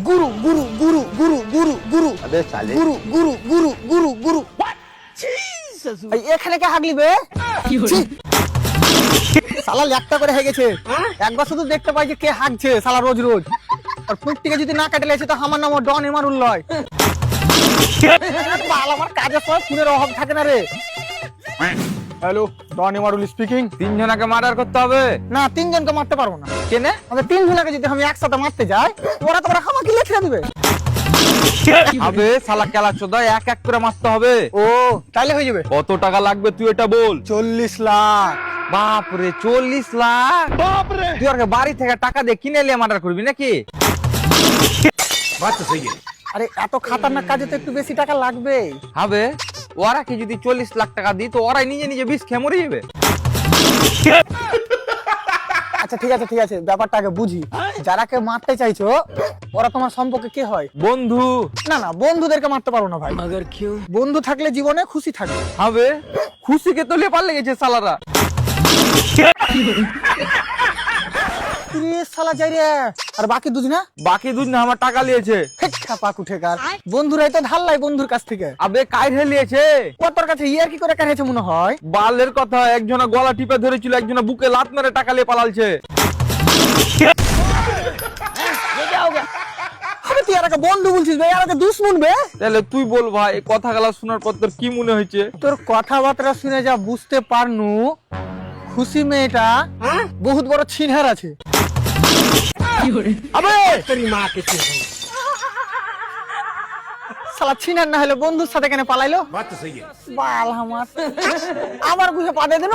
गुरु गुरु गुरु गुरु गुरु गुरु अबे साले गुरु गुरु गुरु गुरु गुरु এখানে কে হাগলি বে ছি। শালা ল্যাকটা করে হয়ে গেছে একবার শুধু দেখতে পাই যে কে হাগছে শালা রোজ রোজ আর পুঁট থেকে যদি না কাটে লেছে তো আমার নাম ডন এমানুল লয় বাল আমার কাজের সময় ফোনের অভাব থাকে না রে হ্যালো ডন এমানুল স্পিকিং তিনজনকে মার্ডার করতে হবে না তিনজনকে মারতে পারবো না কেনে? আমাদের তিনজনকে যদি আমি একসাথে মারতে যাই ওরা তো আমাকে লেখা দিবে আবে শালা খেলা চোদা এক এক করে মারতে হবে। ও তাইলে হয়ে যাবে কত টাকা লাগবে তুই এটা বল। 40 লাখ বাপরে 40 লাখ বাপরে তুই আর বাড়ি থেকে টাকা দিয়ে কিনে নিয়ে মার্ডার করবি নাকি? আরে এত খাতারনাক কাজে তো একটু বেশি টাকা লাগবে হবে ওরা কি যদি 40 লাখ টাকা দিই তো ওরাই নিজে নিজে বিষ খেয়ে মরে যাবে। আচ্ছা ঠিক আছে ব্যাপারটা আগে বুঝি যারা কে মারতে চাইছো ওরা তোমার সম্পর্কে কে হয়? বন্ধু। না না বন্ধুদেরকে মারতে পারো না ভাই বন্ধু থাকলে জীবনে খুশি থাকবে হবে খুশিকে তো লেপার লেগেছে শালারা। রে শালা যাই রে আর বাকি দুজ না বাকি দুধ না আমার টাকা নিয়েছে। পাক উঠে কার বন্ধুরাই তো ধারলাই বন্ধুর কাছ থেকে আবে কাইরে নিয়েছে তোর কাছে ইয়ার কি করে কারেছে মনে হয় বালের কথা একজনা গলা টিপে ধরেছিল একজনা বুকে লাত মেরে টাকা নিয়ে পালালছে। আরে তুই আর বন্ধু বলছিস ভাই আর দুশ্মন বে তাহলে তুই বল ভাই এই কথাগুলো শোনার পর তোর কি মনে হয়েছে? তোর কথাবার্তা শুনে যা বুঝতে পারনু খুশি মেয়েটা বহুত বড় ছিনহার আছে। আবে শালা ছিনহার না হলে বন্ধুর সাথে কেন পালাইলো? বাল আমার আবার বুঝে পাদে দেন